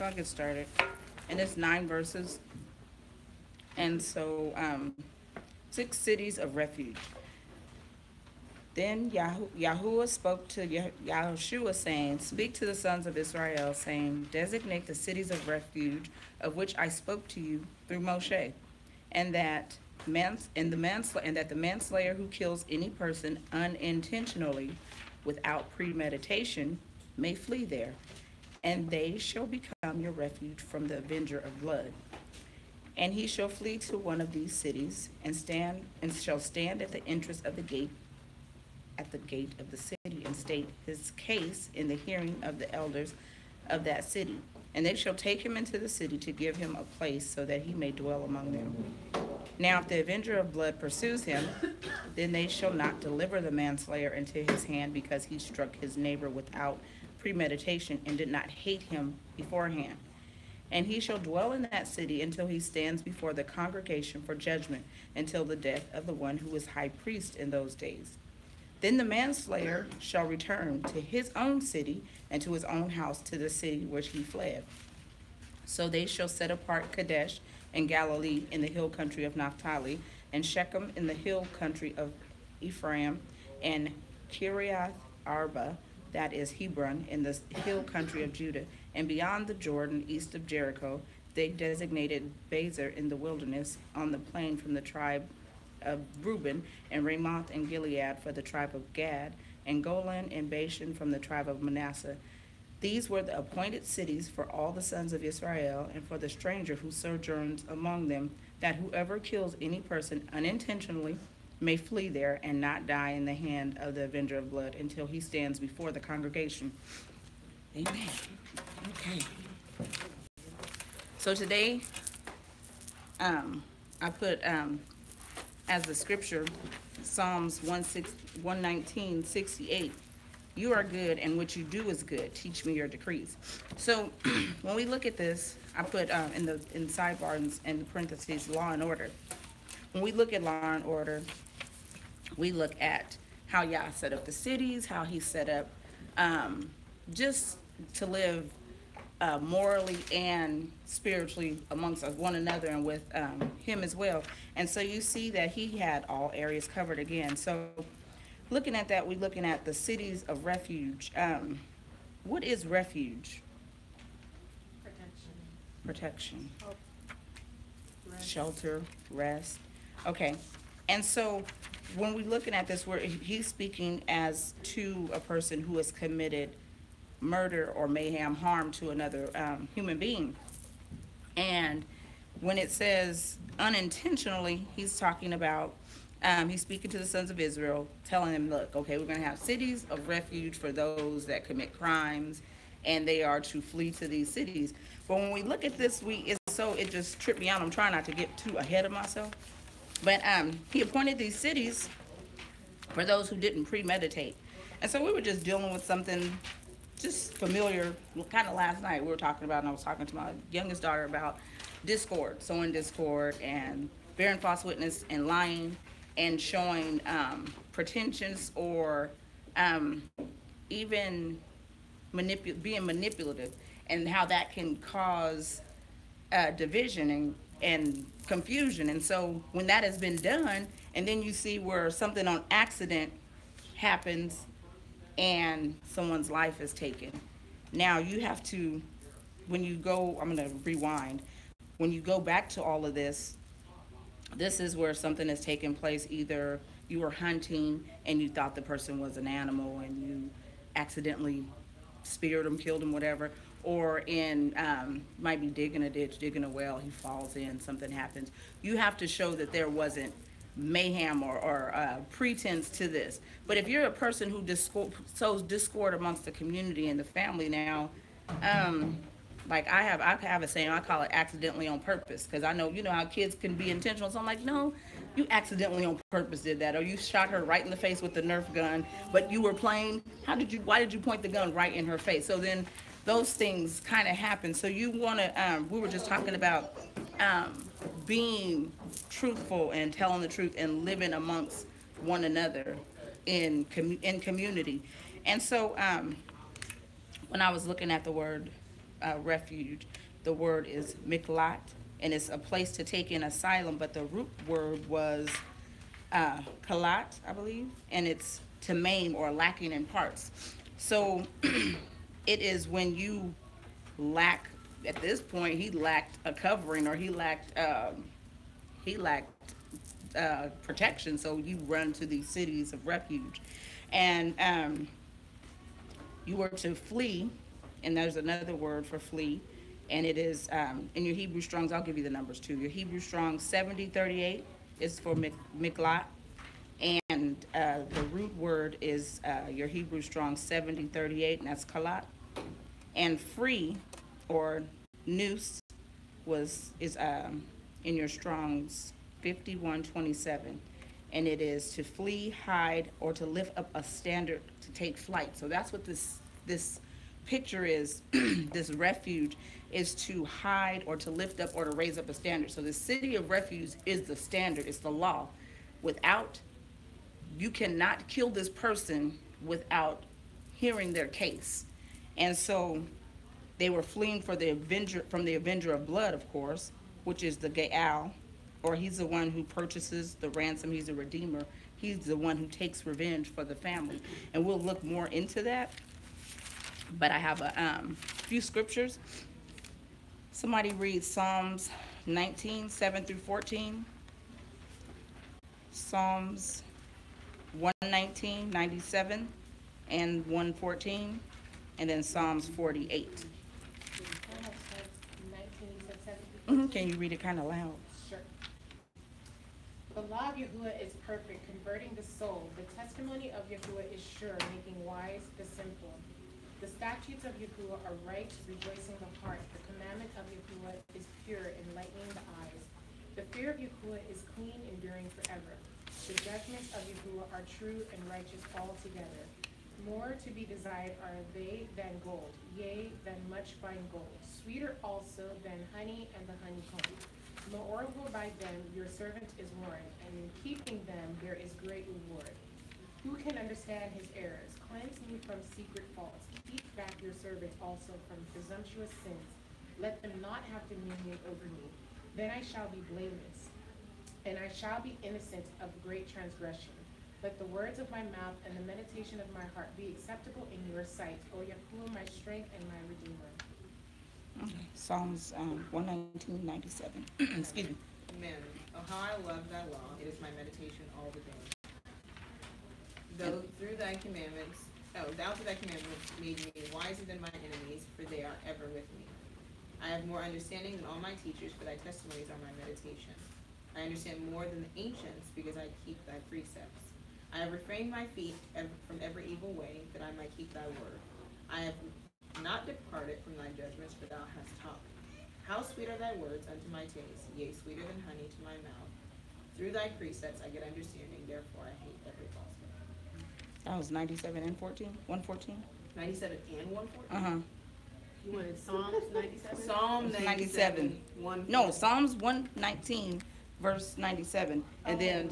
So I'll get started. And it's 9 verses. And so, 6 cities of refuge. Then Yahuwah spoke to Yahoshua, saying, Speak to the sons of Israel, saying, Designate the cities of refuge of which I spoke to you through Moshe, and that the manslayer who kills any person unintentionally without premeditation may flee there, and they shall become your refuge from the avenger of blood. And he shall flee to one of these cities, and shall stand at the entrance of the gate at the gate of the city, and state his case in the hearing of the elders of that city. And they shall take him into the city to give him a place so that he may dwell among them. Now if the avenger of blood pursues him, then they shall not deliver the manslayer into his hand, because he struck his neighbor without premeditation and did not hate him beforehand. And he shall dwell in that city until he stands before the congregation for judgment, until the death of the one who is high priest in those days. Then the manslayer shall return to his own city and to his own house, to the city which he fled. So they shall set apart Kadesh in Galilee in the hill country of Naphtali, and Shechem in the hill country of Ephraim, and Kiriath Arba, that is Hebron, in the hill country of Judah. And beyond the Jordan, east of Jericho, they designated Bezer in the wilderness on the plain from the tribe of Reuben, and Ramoth and Gilead for the tribe of Gad, and Golan and Bashan from the tribe of Manasseh. These were the appointed cities for all the sons of Israel, and for the stranger who sojourns among them, that whoever kills any person unintentionally may flee there and not die in the hand of the avenger of blood until he stands before the congregation. Amen. Okay. So today, I put as the scripture, Psalms 119:68. You are good, and what you do is good. Teach me your decrees. So when we look at this, I put in sidebars and in parentheses, law and order. When we look at law and order, we look at how Yah set up the cities, how he set up just to live morally and spiritually amongst one another, and with him as well. And so you see that he had all areas covered again. So looking at that, we're looking at the cities of refuge. What is refuge? Protection. Rest. Shelter, rest. Okay. And so when we're looking at this, he's speaking as to a person who has committed murder or mayhem, harm to another human being. And when it says unintentionally, he's talking about, he's speaking to the sons of Israel, telling them, look, okay, we're going to have cities of refuge for those that commit crimes, and they are to flee to these cities. But when we look at this, it just tripped me out. I'm trying not to get too ahead of myself. But he appointed these cities for those who didn't premeditate. And so we were just dealing with something just familiar, kind of last night we were talking about, and I was talking to my youngest daughter about discord, sowing discord, and bearing false witness, and lying, and showing pretensions, or even being manipulative, and how that can cause division and confusion. And so when that has been done, and then you see where something on accident happens and someone's life is taken. Now you have to, when you go, I'm going to rewind. When you go back to all of this, this is where something has taken place. Either you were hunting and you thought the person was an animal and you accidentally speared him, killed him, whatever. Or might be digging a ditch, digging a well, he falls in, something happens. You have to show that there wasn't mayhem or pretense to this. But if you're a person who sows discord amongst the community and the family now, like I have a saying, I call it accidentally on purpose, because I know, you know how kids can be intentional. So I'm like, no, you accidentally on purpose did that, or you shot her right in the face with the Nerf gun, but you were playing. Why did you point the gun right in her face? So then those things kind of happen. So you want to, we were just talking about being truthful and telling the truth and living amongst one another in community. And so when I was looking at the word refuge, the word is miklat, and it's a place to take in asylum, but the root word was kalat, I believe, and it's to maim or lacking in parts. So it is when you lack, at this point, he lacked a covering, or he lacked protection, so you run to these cities of refuge. And you were to flee, and there's another word for flee, and it is in your Hebrew Strongs, I'll give you the numbers too. Your Hebrew Strong 7038 is for miklat, and the root word is your Hebrew Strong 7038, and that's kalat. And free, or noose, is in your Strong's 5127, and it is to flee, hide, or to lift up a standard to take flight. So that's what this picture is. This refuge is to hide or to lift up or to raise up a standard. So the city of refuge is the standard. It's the law. Without, you cannot kill this person without hearing their case. And so they were fleeing from the avenger of blood, of course, which is the Gaal, or he's the one who purchases the ransom. He's a redeemer. He's the one who takes revenge for the family. And we'll look more into that. But I have a few scriptures. Somebody read Psalms 19, 7 through 14. Psalms 119, 97, and 114. And then Psalms 48. Can you read it kind of loud? Sure. The law of Yahuwah is perfect, converting the soul. The testimony of Yahuwah is sure, making wise the simple. The statutes of Yahuwah are right, rejoicing the heart. The commandment of Yahuwah is pure, enlightening the eyes. The fear of Yahuwah is clean, enduring forever. The judgments of Yahuwah are true and righteous altogether. More to be desired are they than gold, yea, than much fine gold. Sweeter also than honey and the honeycomb. Moreover, by them your servant is warned, and in keeping them there is great reward. Who can understand his errors? Cleanse me from secret faults. Keep back your servant also from presumptuous sins. Let them not have dominion over me. Then I shall be blameless, and I shall be innocent of great transgression. Let the words of my mouth and the meditation of my heart be acceptable in your sight, O Yahuwah, my strength and my redeemer. Okay. Psalms 119:97. Excuse me. Amen. Oh, how I love thy law. It is my meditation all the day. Thou through thy commandments made me wiser than my enemies, for they are ever with me. I have more understanding than all my teachers, for thy testimonies are my meditation. I understand more than the ancients, because I keep thy precepts. I have refrained my feet from every evil way, that I might keep thy word. I have not departed from thy judgments, for thou hast taught me. How sweet are thy words unto my taste, yea, sweeter than honey to my mouth. Through thy precepts I get understanding, therefore I hate every falsehood. That was 97 and 14? 114? 97 and 114? Uh-huh. You wanted Psalms 97? Psalm 97. No, Psalms 119, verse 97, and then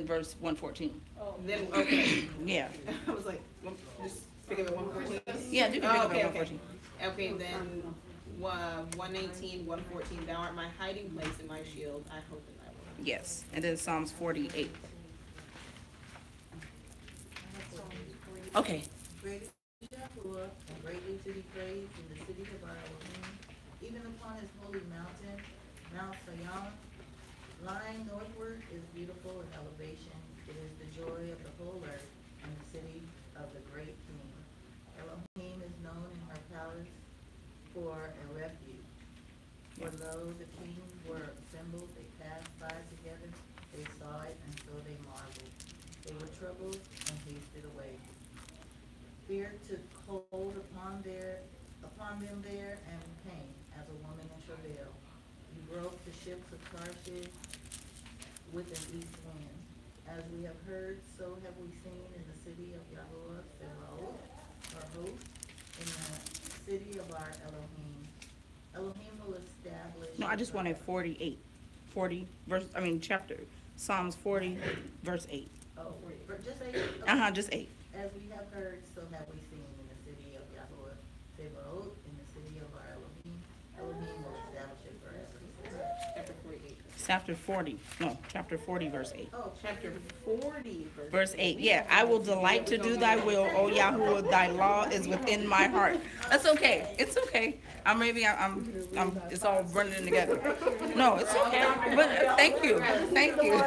verse 114. Oh, Then, okay. Yeah. I was like, just pick up at 114? Yeah, you can pick up okay, at okay. 114. Okay, then 119, 114, thou art my hiding place and my shield. I hope in thy word. Yes, and then Psalms 48. Okay. Great is Yahuwah, and greatly to be praised in the city of our Elohim, even upon his holy mountain, Mount Zion. Lying northward is beautiful in elevation. It is the joy of the whole earth, and the city of the great king. Elohim is known in her palace for a refuge. For lo, the kings were assembled, they passed by together, they saw it, and so they marveled. They were troubled and hasted away. Fear took hold upon them there, and pain, as a woman in travail. You broke the ships of Tarshish with an east wind. As we have heard, so have we seen in the city of Yahuwah, Sebaot, our host, in the city of our Elohim. Elohim will establish. No, I just wanted 48. 40, chapter. Psalms 40, verse 8. Oh, for just 8? Uh-huh, just 8. As we have heard, so have we seen in the city of Yahuwah, Sebaot, in the city of our chapter 40, verse 8. Oh, Chapter 40, Verse 8, yeah. I will delight to do thy will, O Yahuwah, thy law is within my heart. That's okay. It's okay. It's all running together. No, it's okay. But thank you. Thank you.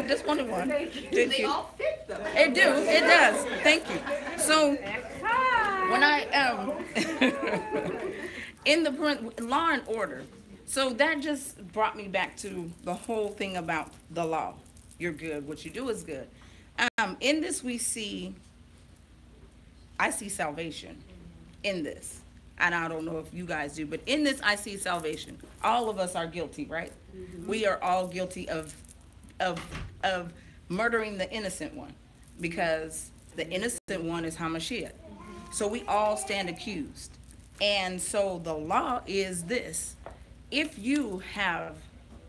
Just wanted one. Thank They you. all fit though. It do. It does. Thank you. So when I in the law and order, so that just brought me back to the whole thing about the law. You're good. What you do is good. In this I see salvation in this. And I don't know if you guys do, but in this I see salvation. All of us are guilty, right? Mm-hmm. We are all guilty of murdering the innocent one, because the innocent one is Hamashiach. So we all stand accused. And so the law is this: if you have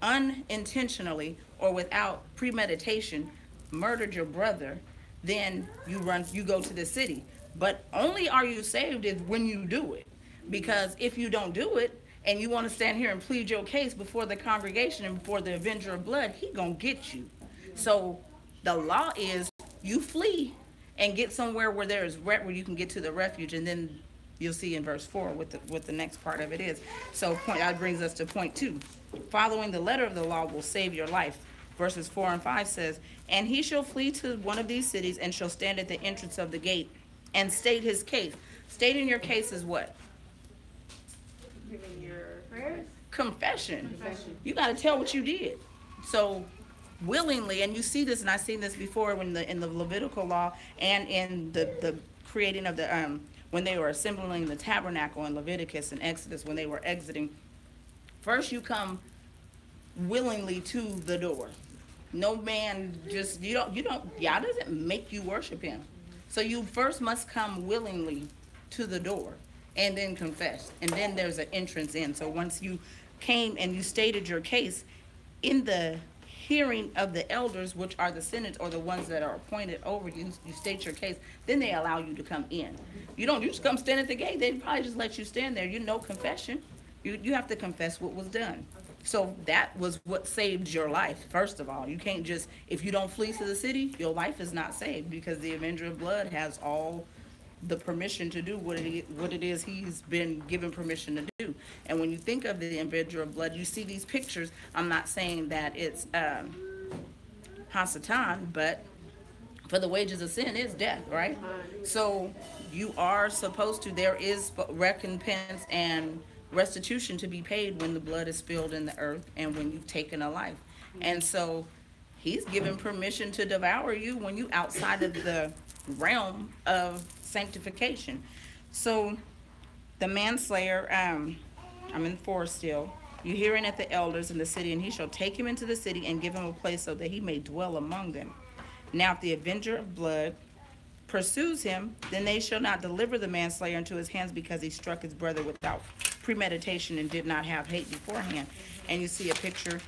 unintentionally or without premeditation murdered your brother, then you go to the city. But only are you saved is when you do it. Because if you don't do it and you want to stand here and plead your case before the congregation and before the avenger of blood, he gonna get you. So the law is you flee and get somewhere where where you can get to the refuge, and then you'll see in verse 4 what the next part of it is. So that brings us to point 2. Following the letter of the law will save your life. Verses 4 and 5 says, and he shall flee to one of these cities and shall stand at the entrance of the gate and state his case. Stating your case is what? Giving your prayers? Confession. You got to tell what you did. So willingly, and you see this, and I've seen this before in the Levitical law and in the creating of the when they were assembling the tabernacle in Leviticus and Exodus, when they were exiting. First you come willingly to the door. No man just, Yah doesn't make you worship him. So you first must come willingly to the door and then confess. And then there's an entrance in. So once you came and you stated your case in the hearing of the elders, which are the senates or the ones that are appointed over you, you state your case, then they allow you to come in. You just come stand at the gate. They probably just let you stand there. Confession. You have to confess what was done. So that was what saved your life, first of all. You can't just, if you don't flee to the city, your life is not saved, because the avenger of blood has all the permission to do what it is he's been given permission to do. And when you think of the avenger of blood, you see these pictures. I'm not saying that it's Hasatan, but for the wages of sin is death, right? So you are supposed to, there is recompense and restitution to be paid when the blood is spilled in the earth and when you've taken a life. And so he's given permission to devour you when you outside of the realm of sanctification. So the manslayer, I'm in 4 still. You hearing at the elders in the city, and he shall take him into the city and give him a place so that he may dwell among them. Now if the avenger of blood pursues him, then they shall not deliver the manslayer into his hands, because he struck his brother without premeditation and did not have hate beforehand. And you see a picture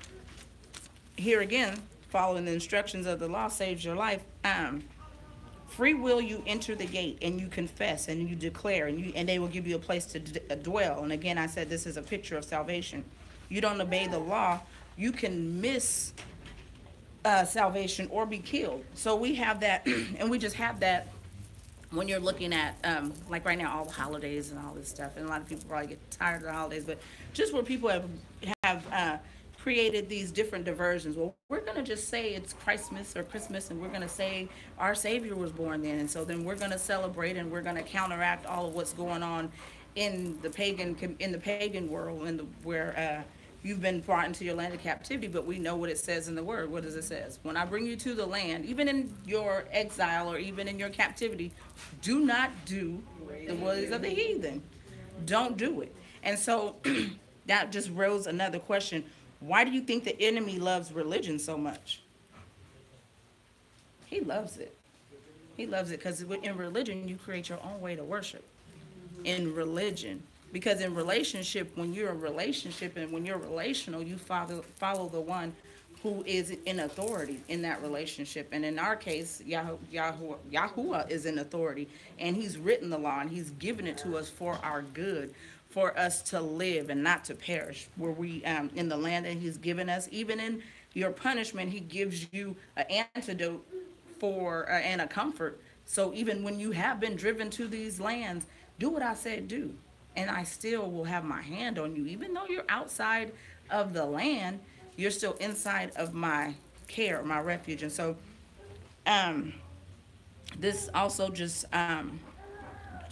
here again, following the instructions of the law saves your life. Free will, you enter the gate and you confess and you declare, and they will give you a place to dwell. And again, I said this is a picture of salvation. You don't obey the law, you can miss salvation or be killed. So we have that, and we just have that when you're looking at, like right now, all the holidays and all this stuff. And a lot of people probably get tired of the holidays, but just where people have created these different diversions. Well, we're going to just say it's Christmas or Christmas, and we're going to say our Savior was born then. And so then we're going to celebrate, and we're going to counteract all of what's going on in the pagan world, where you've been brought into your land of captivity. But we know what it says in the word. What does it say? When I bring you to the land, even in your exile or even in your captivity, do not do the ways of the heathen. Don't do it. And so that just rose another question. Why do you think the enemy loves religion so much? He loves it. He loves it because in religion, you create your own way to worship. In religion. Because in relationship, when you're in relationship and when you're relational, you follow the one who is in authority in that relationship. And in our case, Yahuwah is in authority. And he's written the law, and he's given it to us for our good, for us to live and not to perish, where we in the land that he's given us, even in your punishment, he gives you an antidote for and a comfort. So even when you have been driven to these lands, do what I said do, and I still will have my hand on you. Even though you're outside of the land, you're still inside of my care, my refuge. And so um, this also just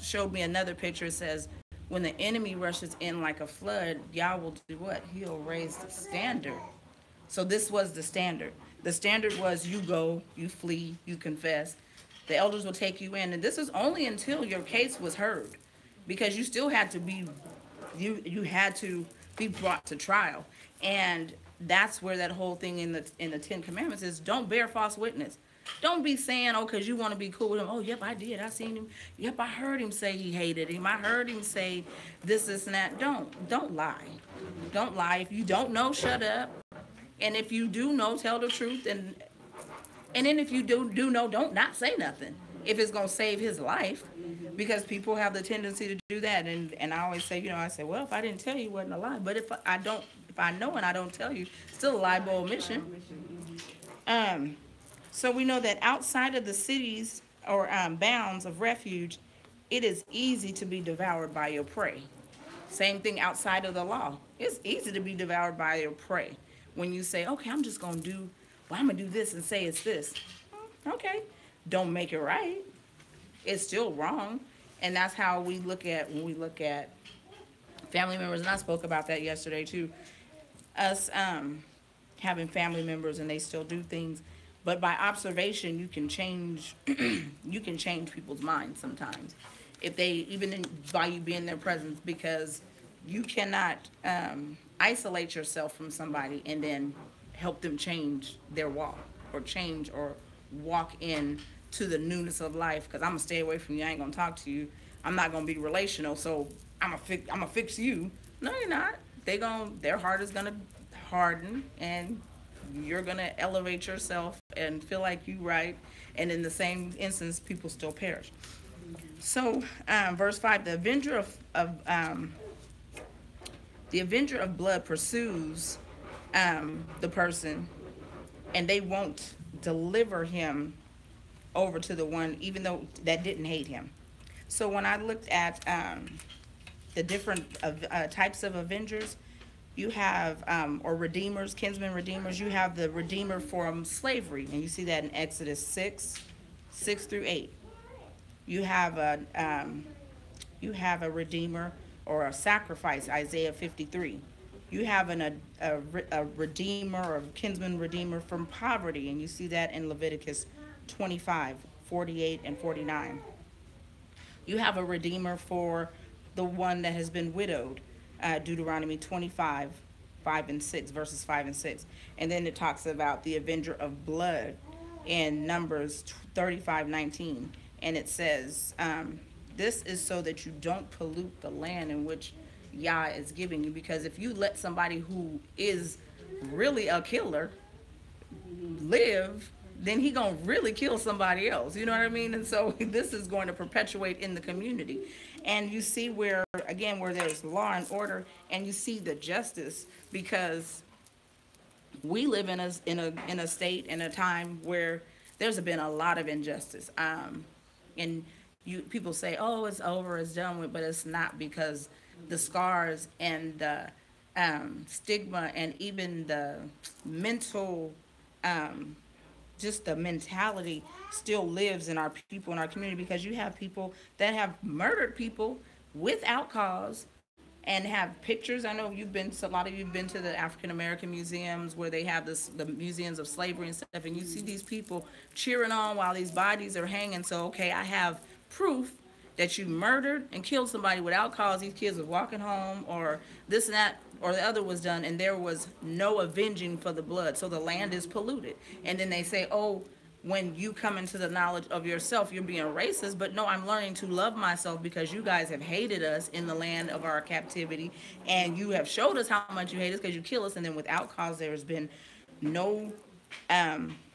showed me another picture. It says, when the enemy rushes in like a flood, Yah will do what? He'll raise the standard. So this was the standard. The standard was you go, you flee, you confess. The elders will take you in. And this is only until your case was heard, because you still had to be, you had to be brought to trial. And that's where that whole thing in the Ten Commandments is, don't bear false witness. Don't be saying, oh, because you want to be cool with him. Oh, yep, I did. I seen him. Yep, I heard him say he hated him. I heard him say this, and that. Don't lie. Don't lie. If you don't know, shut up. And if you do know, tell the truth. And then if you do know, don't not say nothing if it's gonna save his life, because people have the tendency to do that. And I always say, I say, well, if I didn't tell you, it wasn't a lie. But if I know and I don't tell you, still a lie by omission. So we know that outside of the cities or bounds of refuge, it is easy to be devoured by your prey. Same thing outside of the law. It's easy to be devoured by your prey. When you say, okay, I'm going to do this and say it's this. Okay, don't make it right. It's still wrong. And that's how we look at, when we look at family members, and I spoke about that yesterday too. Us having family members and they still do things. But by observation, you can change you can change people's minds sometimes. If they, even by you being in their presence, because you cannot isolate yourself from somebody and then help them change their walk or change or walk in to the newness of life. Because I'm gonna stay away from you. I ain't gonna talk to you. I'm not gonna be relational. So I'm gonna fix you. No, you're not. Their heart is gonna harden, and you're gonna elevate yourself and feel like you right. And in the same instance, people still perish. So verse 5, the avenger of blood pursues the person, and they won't deliver him over to the one, even though that didn't hate him. So when I looked at the different types of avengers, you have, or redeemers, kinsman redeemers, you have the redeemer from slavery, and you see that in Exodus 6 through 8. You have a redeemer or a sacrifice, Isaiah 53. You have a redeemer or kinsman redeemer from poverty, and you see that in Leviticus 25, 48, and 49. You have a redeemer for the one that has been widowed, Deuteronomy 25, 5 and 6, verses 5 and 6. And then it talks about the avenger of blood in Numbers 35, 19. And it says, this is so that you don't pollute the land in which Yah is giving you. Because if you let somebody who is really a killer live, then he gonna really kill somebody else. You know what I mean? And so this is going to perpetuate in the community. And you see where, again, where there's law and order, and you see the justice, because we live in a state, in a time where there's been a lot of injustice. And people say, oh, it's over, it's done with, but it's not, because the scars and the stigma and even the mental, just the mentality still lives in our people, in our community, because you have people that have murdered people without cause and have pictures. I know a lot of you've been to the African American museums where they have the museums of slavery and stuff, and you see these people cheering on while these bodies are hanging. So, okay, I have proof that you murdered and killed somebody without cause. These kids was walking home, or this and that, or the other was done, and there was no avenging for the blood. So the land is polluted. And then they say, oh, when you come into the knowledge of yourself, you're being racist. But no, I'm learning to love myself, because you guys have hated us in the land of our captivity, and you have showed us how much you hate us because you kill us. And then without cause, there has been no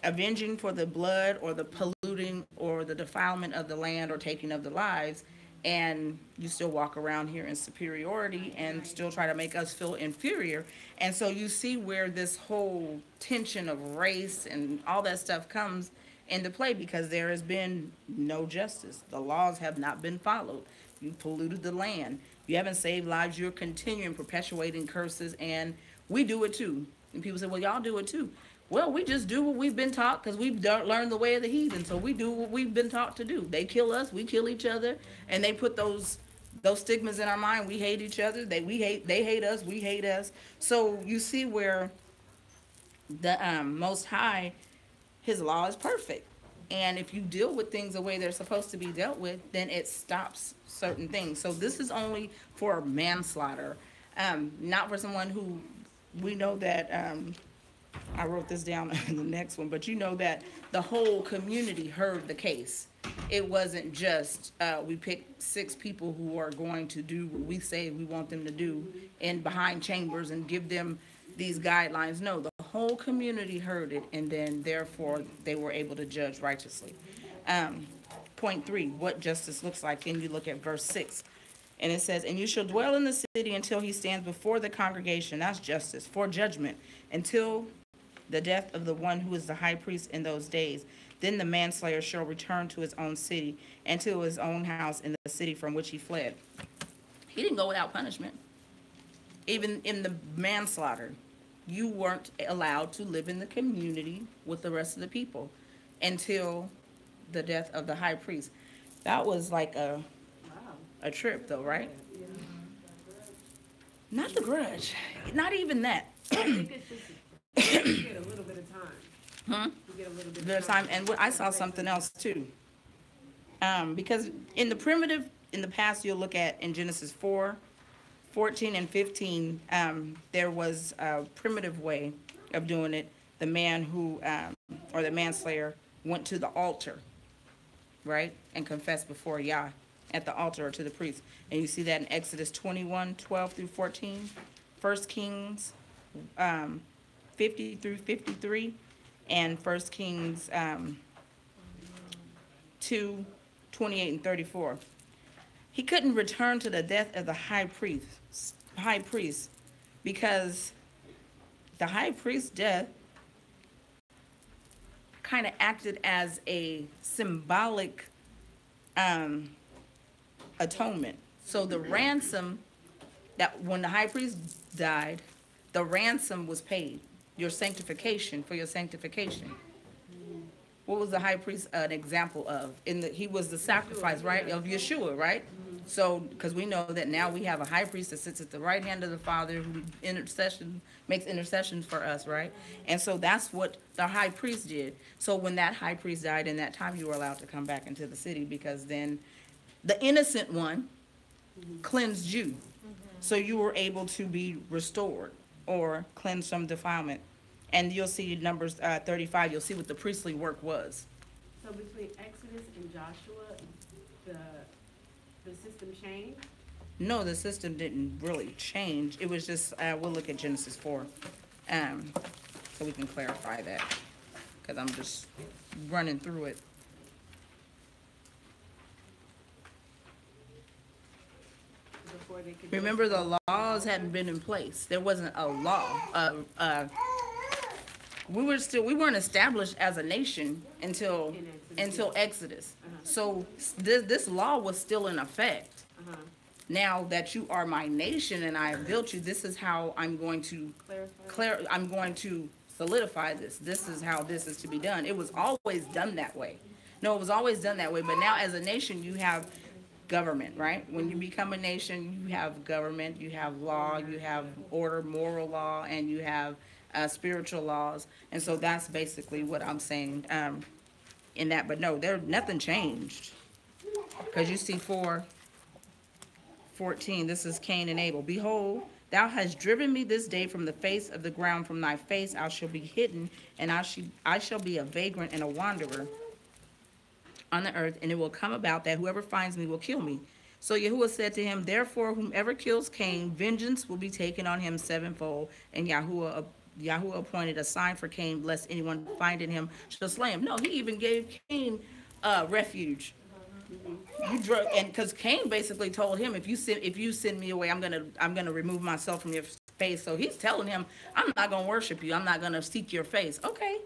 avenging for the blood or the polluting or the defilement of the land or taking of the lives. and you still walk around here in superiority and still try to make us feel inferior. And so you see where this whole tension of race and all that stuff comes into play, because there has been no justice. The laws have not been followed. You polluted the land. You haven't saved lives. You're continuing perpetuating curses, and we do it too. And people say, well, y'all do it too. Well, we just do what we've been taught, because we've learned the way of the heathen. So we do what we've been taught to do. They kill us, we kill each other, and they put those stigmas in our mind. We hate each other. They hate us. We hate us. So you see where the Most High, His law is perfect. And if you deal with things the way they're supposed to be dealt with, then it stops certain things. So this is only for manslaughter, not for someone who, we know that, I wrote this down in the next one, but you know that the whole community heard the case. It wasn't just, we picked 6 people who are going to do what we say we want them to do in behind chambers and give them these guidelines. No, the whole community heard it, and then therefore they were able to judge righteously. Point 3, what justice looks like. Then you look at verse 6, and it says, and you shall dwell in the city until he stands before the congregation, that's justice, for judgment, until the death of the one who is the high priest in those days. Then the manslayer shall return to his own city and to his own house in the city from which he fled. He didn't go without punishment. Even in the manslaughter, you weren't allowed to live in the community with the rest of the people until the death of the high priest. That was like a trip, though, right? Not the grudge. Not even that. I think it's just, you get a little bit of time. You get a little bit of time. And I saw something else too. Because in the past, you'll look at in Genesis 4, 14 and 15, there was a primitive way of doing it. The man who, or the manslayer, went to the altar, right, and confessed before Yah at the altar or to the priest. And you see that in Exodus 21, 12 through 14, 1 Kings 50 through 53, and 1 Kings 2, 28 and 34. He couldn't return to the death of the high priest, because the high priest's death kind of acted as a symbolic atonement. So the ransom, that when the high priest died, the ransom was paid. Your sanctification, for your sanctification. What was the high priest an example of? He was the sacrifice, right, of Yahushua, right? So, because we know that now we have a high priest that sits at the right hand of the Father, who makes intercessions for us, right? And so that's what the high priest did. So when that high priest died, in that time you were allowed to come back into the city, because then the innocent one cleansed you. So you were able to be restored or cleansed from defilement. And you'll see Numbers 35, you'll see what the priestly work was. So between Exodus and Joshua, the system changed? No, the system didn't really change. It was just, we'll look at Genesis 4, so we can clarify that, because I'm just running through it. Before they could Remember, the laws hadn't been in place. There wasn't a law. We weren't established as a nation until Exodus. So this law was still in effect. Now that you are my nation and I have built you, this is how I'm going to I'm going to solidify this. This is how this is to be done. It was always done that way. No, it was always done that way. But now as a nation, you have government, right? When you become a nation, you have government, you have law, you have order, moral law, and you have spiritual laws. And so that's basically what I'm saying in that. But no, nothing changed. Because you see 4:14, this is Cain and Abel. Behold, thou hast driven me this day from the face of the ground. From thy face I shall be hidden, and I shall be a vagrant and a wanderer on the earth. And it will come about that whoever finds me will kill me. So Yahuwah said to him, therefore, whomever kills Cain, vengeance will be taken on him sevenfold. And Yahuwah appointed a sign for Cain, lest anyone finding him shall slay him. No, he even gave Cain refuge. You drug, and because Cain basically told him, if you send me away, I'm gonna remove myself from your face. So he's telling him, I'm not gonna worship you. I'm not gonna seek your face. Okay.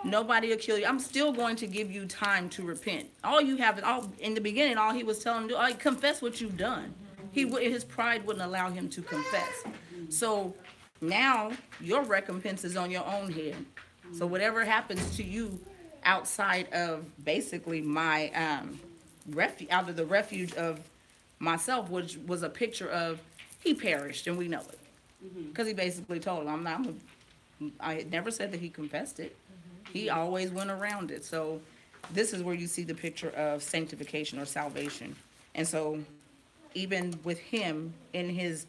Nobody will kill you. I'm still going to give you time to repent. All you have, all in the beginning, all he was telling him to do, confess what you've done. His pride wouldn't allow him to confess. So now your recompense is on your own head. So whatever happens to you outside of basically my out of the refuge of myself, which was a picture of he perished, and we know it because he basically told him, I had never said that he confessed it. He always went around it. So this is where you see the picture of sanctification or salvation. And so even with him in his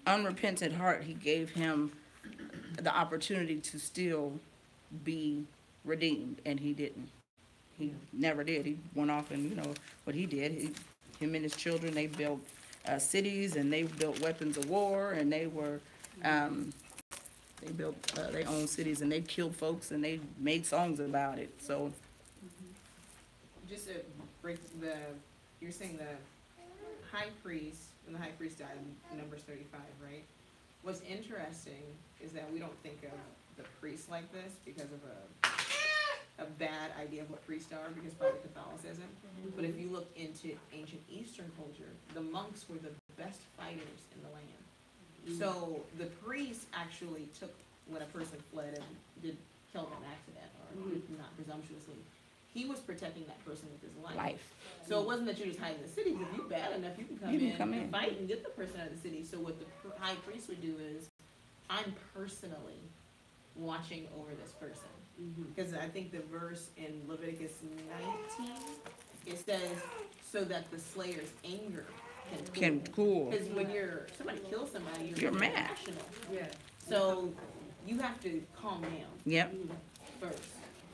unrepentant heart, he gave him the opportunity to still be redeemed, and he didn't. He never did. He went off and, you know, what he did. Him and his children, they built cities, and they built weapons of war, and they were... they built their own cities, and they killed folks, and they made songs about it. So, just to break you're saying the high priest, when the high priest died in Numbers 35, right? What's interesting is that we don't think of the priests like this because of a bad idea of what priests are, because probably Catholicism. But if you look into ancient Eastern culture, the monks were the best fighters in the land. So the priest actually took, when a person fled and did kill them accident or not presumptuously, he was protecting that person with his life. So it wasn't that you just hide in the city. If you're bad enough, you can come in and fight and get the person out of the city. So what the high priest would do is, I'm personally watching over this person. Because I think the verse in Leviticus 19, it says, so that the slayer's anger can cool. Because when somebody kills somebody, you're mad. Irrational. Yeah. So you have to calm down. Yep. First.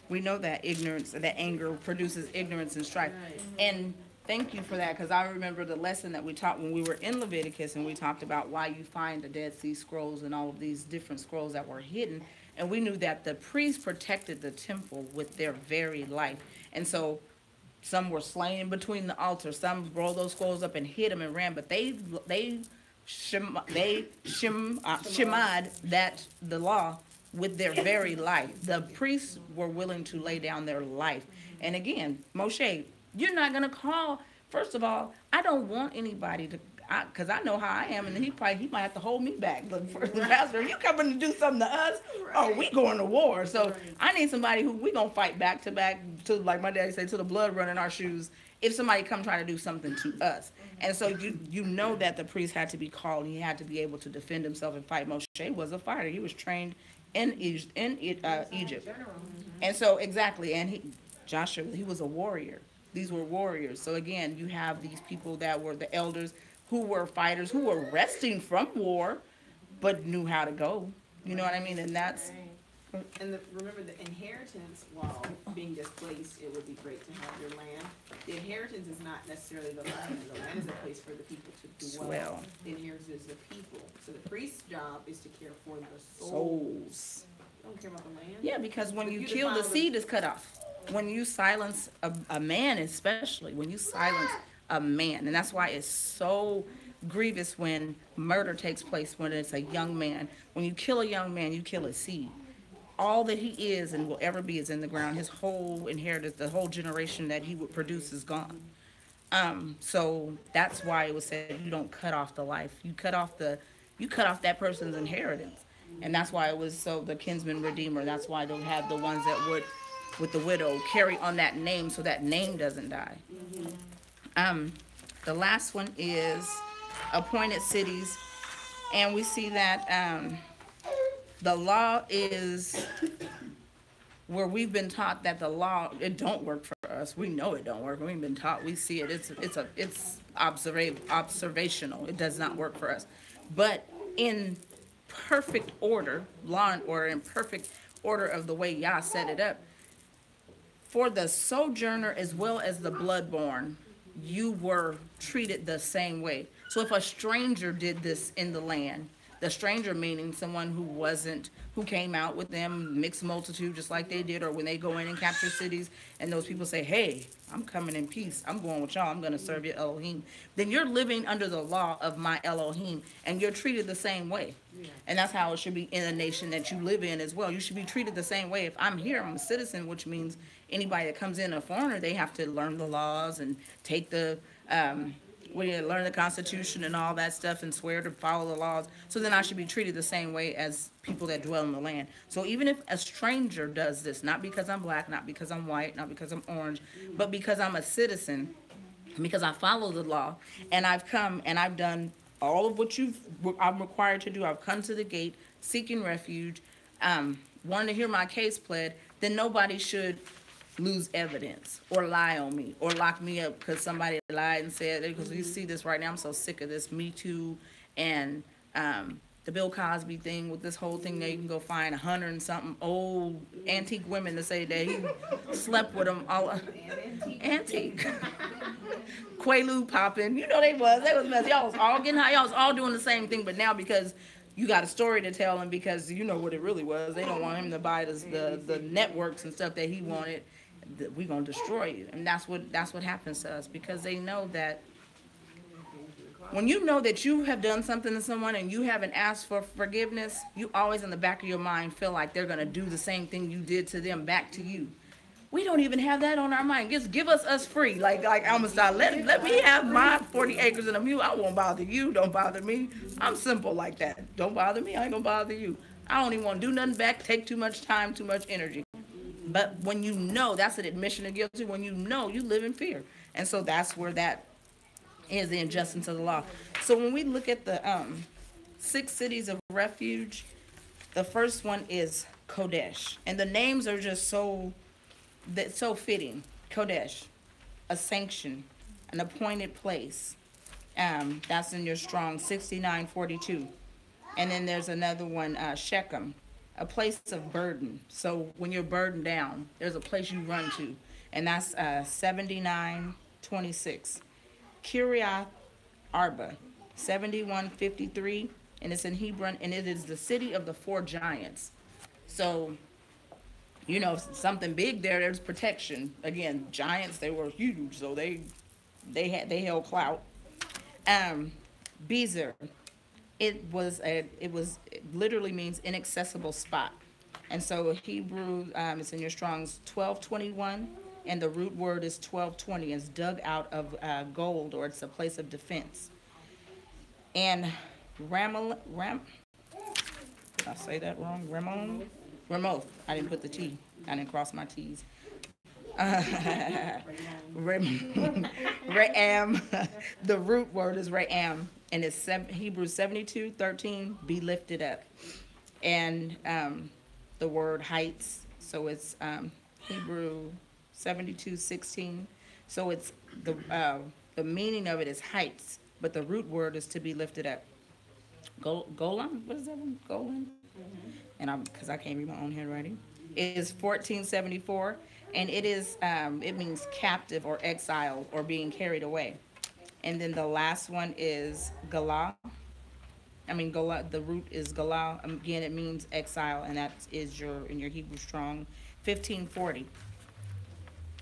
We know that that anger produces ignorance and strife. Right. And thank you for that, because I remember the lesson that we taught when we were in Leviticus, and we talked about why you find the Dead Sea Scrolls and all of these different scrolls that were hidden. And we knew that the priests protected the temple with their very life. And so some were slain between the altars. Some rolled those scrolls up and hid them and ran. But they shemad that the law with their very life. The priests were willing to lay down their life. And again, Moshe, you're not going to call. First of all, I don't want anybody to, because I know how I am, and he might have to hold me back. But first, the pastor, you coming to do something to us? Oh, we going to war. So I need somebody who we gonna fight back to, like my daddy said, to the blood running our shoes. If somebody come try to do something to us, and so you know that the priest had to be called. He had to be able to defend himself and fight. Moshe was a fighter. He was trained in Egypt, and so exactly. And Joshua, he was a warrior. These were warriors. So again, you have these people that were the elders, who were fighters, who were resting from war, but knew how to go. You know what I mean? And that's... And remember, the inheritance, while being displaced, it would be great to have your land. The inheritance is not necessarily the land. The land is a place for the people to dwell. The inheritance is the people. So the priest's job is to care for the souls. You don't care about the land? Yeah, because when you kill, the seed is cut off. When you silence a man, especially, when you silence a man, and that's why it's so grievous when murder takes place when it's a young man. When you kill a young man, you kill a seed. All that he is and will ever be is in the ground. His whole inheritance, the whole generation that he would produce is gone. So that's why it was said you don't cut off the life. You cut off that person's inheritance. And that's why it was so the kinsman redeemer. That's why they'll have the ones that would, with the widow, carry on that name so that name doesn't die. The last one is appointed cities. And we see that the law is where we've been taught that the law, it don't work for us. We know it don't work. We've been taught, we see it. It's observational. It does not work for us. But in perfect order, law and order, in perfect order of the way Yah set it up, for the sojourner as well as the bloodborne, you were treated the same way. So if a stranger did this in the land, The stranger meaning someone who came out with them, mixed multitude, just like they did, or when they go in and capture cities, and those people say, hey, I'm coming in peace, I'm going with y'all, I'm going to serve your Elohim. Then you're living under the law of my Elohim, and you're treated the same way. And that's how it should be in a nation that you live in as well. You should be treated the same way. If I'm here, I'm a citizen, which means anybody that comes in, a foreigner, they have to learn the laws and take the learn the Constitution and all that stuff and swear to follow the laws. So then I should be treated the same way as people that dwell in the land. So even if a stranger does this, not because I'm black, not because I'm white, not because I'm orange, but because I'm a citizen, because I follow the law, and I've come and I've done all of what I'm required to do. I've come to the gate seeking refuge, wanting to hear my case pled, then nobody should lose evidence or lie on me or lock me up because somebody lied and said, because you see this right now, I'm so sick of this Me Too and the Bill Cosby thing with this whole thing that you can go find 100 and something old antique women to say that he slept with them all antique. Quaalude popping, you know they was messy. Y'all was all getting high, y'all was all doing the same thing, but now because you got a story to tell, and because you know what it really was, they don't want him to buy the networks and stuff that he wanted. We're gonna destroy you, and that's what happens to us, because they know that when you know that you have done something to someone and you haven't asked for forgiveness, you always in the back of your mind feel like they're gonna do the same thing you did to them back to you. We don't even have that on our mind. Just give us free. Like Amistad, let me have my 40 acres and a mule. I won't bother you. Don't bother me. I'm simple like that. Don't bother me. I ain't gonna bother you. I don't even want to do nothing back, take too much time, too much energy. But when you know, that's an admission of guilty. When you know, you live in fear. And so that's where that is, the injustice of the law. So when we look at the 6 cities of refuge, the first one is Kodesh. And the names are just so fitting. Kodesh, a sanction, an appointed place. That's in your strong 6942. And then there's another one, Shechem, a place of burden. So when you're burdened down, there's a place you run to, and that's 7926. Kiriath Arba, 7153, and it's in Hebron, and it is the city of the 4 giants. So, you know, something big there, there's protection. Again, giants, they were huge, so they held clout. Bezer, it literally means inaccessible spot. And so Hebrew, it's in your Strong's 1221, and the root word is 1220. It's dug out of gold, or it's a place of defense. And did I say that wrong? Ramoth. I didn't put the T. I didn't cross my T's. Re'am, the root word is Re'am, and it's Hebrew 72:13, be lifted up. And the word heights, so it's Hebrew 72:16. So it's the meaning of it is heights, but the root word is to be lifted up. Golan, what is that one? Golan? And because I can't read my own handwriting. It is 1474, and it is it means captive or exiled or being carried away. And then the last one is Galah. Galah, the root is Galah. Again, it means exile, and that is in your Hebrew Strong 1540.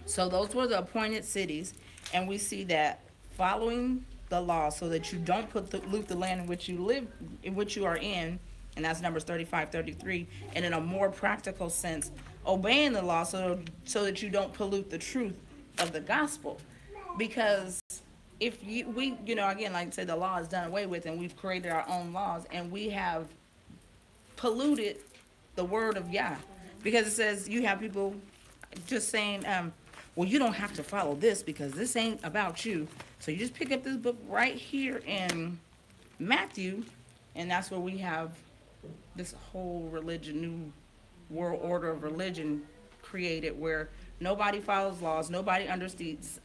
So those were the appointed cities, and we see that following the law, so that you don't pollute the land in which you live, in which you are in, and that's Numbers 35:33. And in a more practical sense, obeying the law so that you don't pollute the truth of the gospel, because if we again, like I said, the law is done away with, and we've created our own laws, and we have polluted the word of Yah, because it says you have people just saying, well, you don't have to follow this because this ain't about you. So you just pick up this book right here in Matthew, and that's where we have this whole religion, new world order of religion created, where nobody follows laws, nobody understands,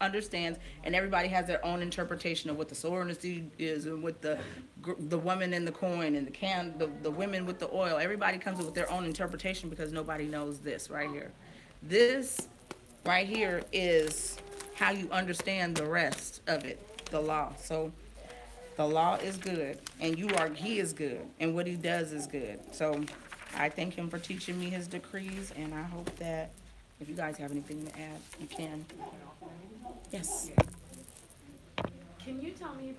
and everybody has their own interpretation of what the sower and the seed is, and with the woman and the coin and the women with the oil. Everybody comes up with their own interpretation because nobody knows this right here. This right here is how you understand the rest of it, the law. So The law is good, and he is good, and what he does is good. So I thank him for teaching me his decrees, and I hope that if you guys have anything to add, you can. Yes. Can you tell me